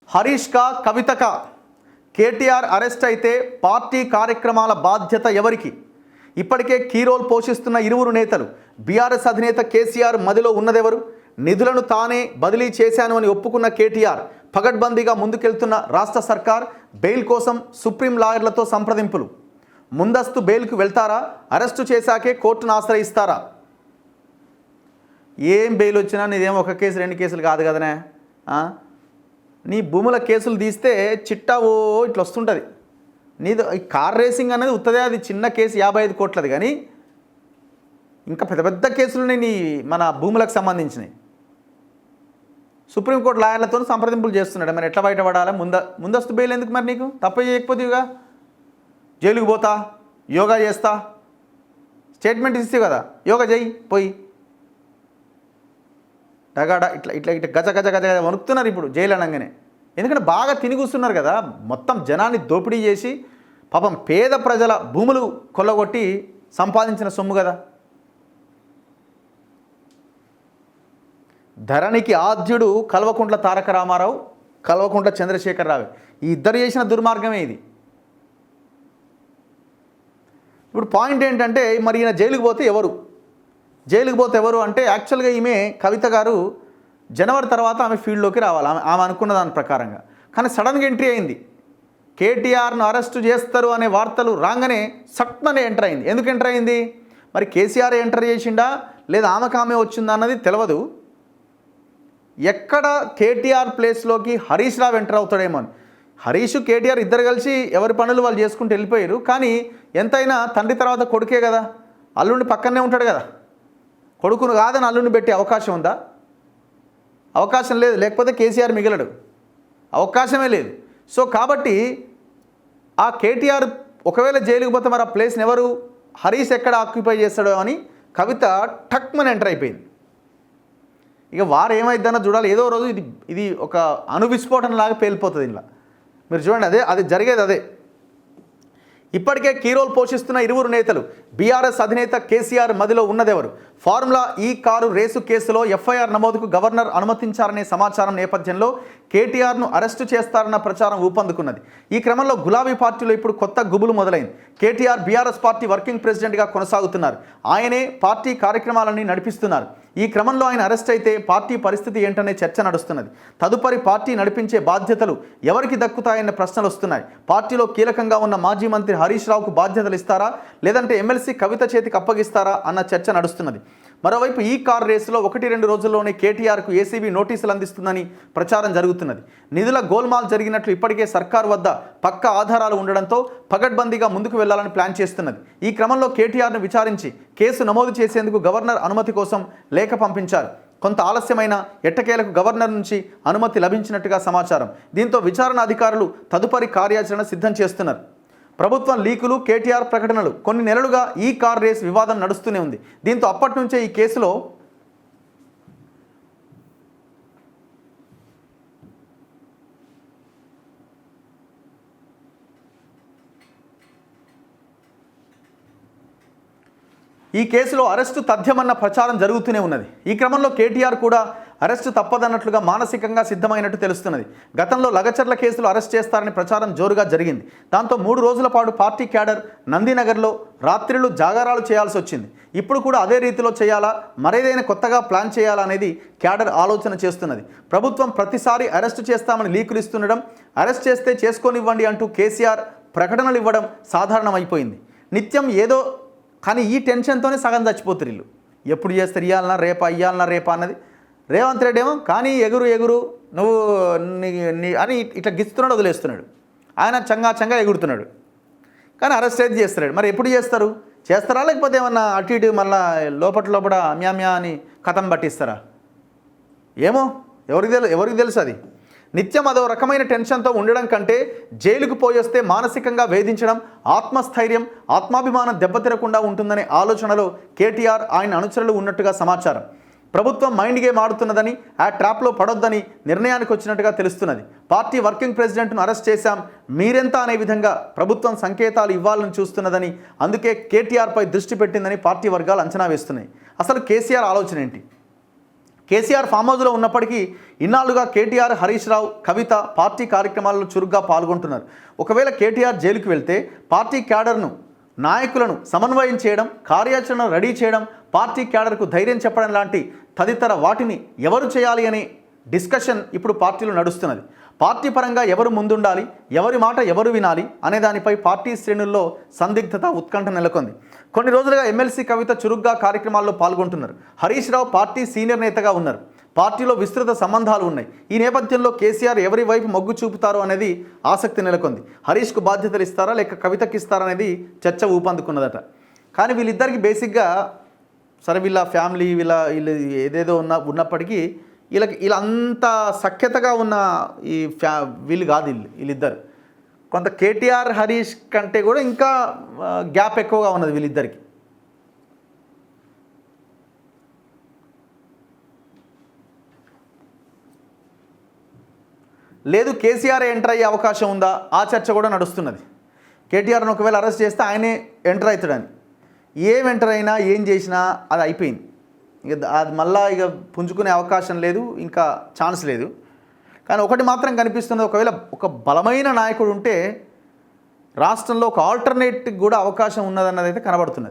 హరీష్ కా కవిత కా కేటీఆర్ అరెస్ట్ అయితే పార్టీ కార్యక్రమాల బాధ్యత ఎవరికి? ఇప్పటికే కీ రోల్ పోషిస్తున్న ఇరువురు నేతలు. బీఆర్ఎస్ అధినేత కేసీఆర్ మదిలో ఉన్నదెవరు? నిధులను తానే బదిలీ చేశాను అని ఒప్పుకున్న కేటీఆర్ పగడ్బందీగా ముందుకెళ్తున్న రాష్ట్ర సర్కార్ బెయిల్ కోసం సుప్రీం లాయర్లతో సంప్రదింపులు. ముందస్తు బెయిల్కు వెళ్తారా? అరెస్టు చేశాకే కోర్టును ఆశ్రయిస్తారా? ఏం బెయిల్ వచ్చినా నీదేం ఒక కేసు రెండు కేసులు కాదు కదనే. నీ భూముల కేసులు తీస్తే చిట్టా ఓ ఇట్లా వస్తుంటుంది. నీది ఈ కార్ రేసింగ్ అనేది ఉత్తదే, అది చిన్న కేసు 55 కోట్లది. కానీ ఇంకా పెద్ద పెద్ద కేసులున్నాయి నీ మన భూములకు సంబంధించినవి. సుప్రీంకోర్టు లాయర్లతో సంప్రదింపులు చేస్తున్నాడు. మరి ఎట్లా బయటపడాలి? ముందస్తు బెయిల్ ఎందుకు? మరి నీకు తప్ప చేయకపోతేగా జైలుకు పోతా, యోగా చేస్తా, స్టేట్మెంట్ ఇస్తే కదా యోగా చేయి పోయి డగాడ ఇట్లా ఇట్లా ఇట్లా గజ గజ గజ గజ వణుకుతున్నారు ఇప్పుడు జైలు అనగానే. ఎందుకంటే బాగా తిని కూస్తున్నారు కదా, మొత్తం జనాన్ని దోపిడీ చేసి పాపం పేద ప్రజల భూములు కొల్లగొట్టి సంపాదించిన సొమ్ము కదా. ధరణికి ఆద్యుడు కల్వకుంట్ల తారక రామారావు, కల్వకుంట్ల చంద్రశేఖరరావు. ఈ ఇద్దరు చేసిన దుర్మార్గమే ఇది. ఇప్పుడు పాయింట్ ఏంటంటే మరి ఈయన జైలుకు పోతే ఎవరు? జైలుకు పోతే ఎవరు అంటే యాక్చువల్గా ఈమె కవిత గారు జనవరి తర్వాత ఆమె ఫీల్డ్లోకి రావాలి, ఆమె అనుకున్న దాని ప్రకారంగా. కానీ సడన్గా ఎంట్రీ అయింది. కేటీఆర్ను అరెస్టు చేస్తారు అనే వార్తలు రాగానే సట్మనే ఎంటర్ అయింది. ఎందుకు ఎంటర్ అయింది? మరి కేసీఆర్ ఎంటర్ చేసిండా లేదా ఆమె వచ్చిందా అన్నది తెలియదు. ఎక్కడ కేటీఆర్ ప్లేస్లోకి హరీష్ రావు ఎంటర్ అవుతాడేమో అని. హరీష్ కేటీఆర్ ఇద్దరు కలిసి ఎవరి పనులు వాళ్ళు చేసుకుంటూ వెళ్ళిపోయారు. కానీ ఎంతైనా తండ్రి తర్వాత కొడుకే కదా, అల్లుండి పక్కనే ఉంటాడు కదా. కొడుకును కాదని అల్లుండి పెట్టే అవకాశం ఉందా? అవకాశం లేదు. లేకపోతే కేసీఆర్ మిగలడు, అవకాశమే లేదు. సో కాబట్టి ఆ కేటీఆర్ ఒకవేళ జైలుకు పోతే మరి ఆ ప్లేస్ని ఎవరు, హరీష్ ఎక్కడ ఆక్యుపై చేస్తాడో అని కవిత టక్మని ఎంటర్ అయిపోయింది. ఇక వారు ఏమైందన్న చూడాలి. ఏదో రోజు ఇది ఒక అణువిస్ఫోటనలాగా పేలిపోతుంది ఇలా. మీరు చూడండి, అది జరిగేది అదే. ఇప్పటికే కీ రోల్ పోషిస్తున్న ఇరువురు నేతలు. బీఆర్ఎస్ అధినేత కేసీఆర్ మదిలో ఉన్నదెవరు? ఫార్ములా ఈ కారు రేసు కేసులో ఎఫ్ఐఆర్ నమోదుకు గవర్నర్ అనుమతించారనే సమాచారం నేపథ్యంలో కేటీఆర్ను అరెస్టు చేస్తారన్న ప్రచారం ఊపందుకున్నది. ఈ క్రమంలో గులాబీ పార్టీలో ఇప్పుడు కొత్త గుబులు మొదలైంది. కేటీఆర్ బీఆర్ఎస్ పార్టీ వర్కింగ్ ప్రెసిడెంట్గా కొనసాగుతున్నారు. ఆయనే పార్టీ కార్యక్రమాలన్నీ నడిపిస్తున్నారు. ఈ క్రమంలో ఆయన అరెస్ట్ అయితే పార్టీ పరిస్థితి ఏంటనే చర్చ నడుస్తున్నది. తదుపరి పార్టీ నడిపించే బాధ్యతలు ఎవరికి దక్కుతాయన్న ప్రశ్నలు వస్తున్నాయి. పార్టీలో కీలకంగా ఉన్న మాజీ మంత్రి హరీష్ రావుకు బాధ్యతలు ఇస్తారా లేదంటే ఎమ్మెల్సీ కవిత చేతికి అప్పగిస్తారా అన్న చర్చ నడుస్తున్నది. మరోవైపు ఈ కార్ రేసులో 1-2 రోజుల్లోనే కేటీఆర్కు ఏసీబీ నోటీసులు అందిస్తుందని ప్రచారం జరుగుతున్నది. నిధుల గోల్మాల్ జరిగినట్లు ఇప్పటికే సర్కారు వద్ద పక్కా ఆధారాలు ఉండడంతో పగడ్బందీగా ముందుకు వెళ్లాలని ప్లాన్ చేస్తున్నది. ఈ క్రమంలో కేటీఆర్ను విచారించి కేసు నమోదు చేసేందుకు గవర్నర్ అనుమతి కోసం లేఖ పంపించారు. కొంత ఆలస్యమైన ఎట్టకేలకు గవర్నర్ నుంచి అనుమతి లభించినట్టుగా సమాచారం. దీంతో విచారణ అధికారులు తదుపరి కార్యాచరణ సిద్ధం చేస్తున్నారు. ప్రభుత్వం లీకులు, కేటీఆర్ ప్రకటనలు, కొన్ని నెలలుగా ఈ కార్ రేస్ వివాదం నడుస్తూనే ఉంది. దీంతో అప్పటి నుంచే ఈ కేసులో అరెస్టు తథ్యమన్న ప్రచారం జరుగుతూనే ఉన్నది. ఈ క్రమంలో కేటీఆర్ కూడా అరెస్టు తప్పదన్నట్లుగా మానసికంగా సిద్ధమైనట్టు తెలుస్తున్నది. గతంలో లగచర్ల కేసులో అరెస్ట్ చేస్తారని ప్రచారం జోరుగా జరిగింది. దాంతో 3 రోజుల పాటు పార్టీ క్యాడర్ నందినగర్లో రాత్రిళ్ళు జాగారాలు చేయాల్సి వచ్చింది. ఇప్పుడు కూడా అదే రీతిలో చేయాలా, మరేదైనా కొత్తగా ప్లాన్ చేయాలా అనేది క్యాడర్ ఆలోచన చేస్తున్నది. ప్రభుత్వం ప్రతిసారి అరెస్టు చేస్తామని లీకులు ఇస్తుండడం, అరెస్ట్ చేస్తే చేసుకోనివ్వండి అంటూ కేసీఆర్ ప్రకటనలు ఇవ్వడం సాధారణమైపోయింది. నిత్యం ఏదో కానీ ఈ టెన్షన్తోనే సగం చచ్చిపోతారు వీళ్ళు. ఎప్పుడు చేస్తారు, ఇయ్యాలన్నా రేపా అన్నది. రేవంత్ రెడ్డి ఏమో కానీ ఎగురు నువ్వు అని ఇట్లా గిస్తున్నాడు, వదిలేస్తున్నాడు. ఆయన చంగా ఎగురుతున్నాడు, కానీ అరెస్ట్ అయితే చేస్తున్నాడు. మరి ఎప్పుడు చేస్తారా లేకపోతే ఏమన్నా అటు ఇటు మళ్ళీ లోపల మ్యా అని కథం పట్టిస్తారా? ఏమో ఎవరికి తెలుసు. అది నిత్యం అదో రకమైన టెన్షన్తో ఉండడం కంటే జైలుకు పోయొస్తే మానసికంగా వేధించడం, ఆత్మస్థైర్యం, ఆత్మాభిమానం దెబ్బతిరకుండా ఉంటుందనే ఆలోచనలో కేటీఆర్ ఆయన అనుచరులు ఉన్నట్టుగా సమాచారం. ప్రభుత్వం మైండ్ గేమ్ ఆడుతున్నదని, ఆ ట్రాప్లో పడొద్దని నిర్ణయానికి వచ్చినట్టుగా తెలుస్తున్నది. పార్టీ వర్కింగ్ ప్రెసిడెంట్ను అరెస్ట్ చేశాం, మీరెంత అనే విధంగా ప్రభుత్వం సంకేతాలు ఇవ్వాలని చూస్తున్నదని, అందుకే కేటీఆర్పై దృష్టి పెట్టిందని పార్టీ వర్గాలు అంచనా వేస్తున్నాయి. అసలు కేసీఆర్ ఆలోచన ఏంటి? కేసీఆర్ ఫామ్ హౌస్లో ఉన్నప్పటికీ ఇన్నాళ్ళుగా కేటీఆర్, హరీష్ రావు, కవిత పార్టీ కార్యక్రమాల్లో చురుగ్గా పాల్గొంటున్నారు. ఒకవేళ కేటీఆర్ జైలుకి వెళ్తే పార్టీ క్యాడర్ను, నాయకులను సమన్వయం చేయడం, కార్యాచరణ రెడీ చేయడం, పార్టీ క్యాడర్కు ధైర్యం చెప్పడం లాంటి తదితర వాటిని ఎవరు చేయాలి అనే డిస్కషన్ ఇప్పుడు పార్టీలో నడుస్తున్నది. పార్టీ పరంగా ఎవరు ముందుండాలి, ఎవరి మాట ఎవరు వినాలి అనే దానిపై పార్టీ శ్రేణుల్లో సందిగ్ధత, ఉత్కంఠ నెలకొంది. కొన్ని రోజులుగా ఎమ్మెల్సీ కవిత చురుగ్గా కార్యక్రమాల్లో పాల్గొంటున్నారు. హరీష్ రావు పార్టీ సీనియర్ నేతగా ఉన్నారు. పార్టీలో విస్తృత సంబంధాలు ఉన్నాయి. ఈ నేపథ్యంలో కేసీఆర్ ఎవరి వైపు మొగ్గు చూపుతారో అనేది ఆసక్తి నెలకొంది. హరీష్కు బాధ్యతలు ఇస్తారా లేక కవితకి ఇస్తారా అనేది చర్చ ఊపందుకున్నదట. కానీ వీళ్ళిద్దరికి బేసిక్గా సరే వీళ్ళ ఫ్యామిలీ వీళ్ళు ఏదేదో ఉన్నప్పటికీ వీళ్ళంతా సఖ్యతగా ఉన్న వీళ్ళు కాదు వీళ్ళిద్దరు. కొంత కేటీఆర్, హరీష్ కంటే కూడా ఇంకా గ్యాప్ ఎక్కువగా ఉన్నది వీళ్ళిద్దరికి. లేదు కేసీఆర్ ఎంటర్ అయ్యే అవకాశం ఉందా, ఆ చర్చ కూడా నడుస్తున్నది. కేటీఆర్ని ఒకవేళ అరెస్ట్ చేస్తే ఆయనే ఎంటర్ అవుతాడని. ఏం ఎంటర్ అయినా ఏం చేసినా అది అయిపోయింది. ఇక అది మళ్ళా ఇక పుంజుకునే అవకాశం లేదు, ఇంకా ఛాన్స్ లేదు. కానీ ఒకటి మాత్రం కనిపిస్తున్నది, ఒకవేళ ఒక బలమైన నాయకుడు ఉంటే రాష్ట్రంలో ఒక ఆల్టర్నేట్కి కూడా అవకాశం ఉన్నదన్నది అయితే కనబడుతున్నది.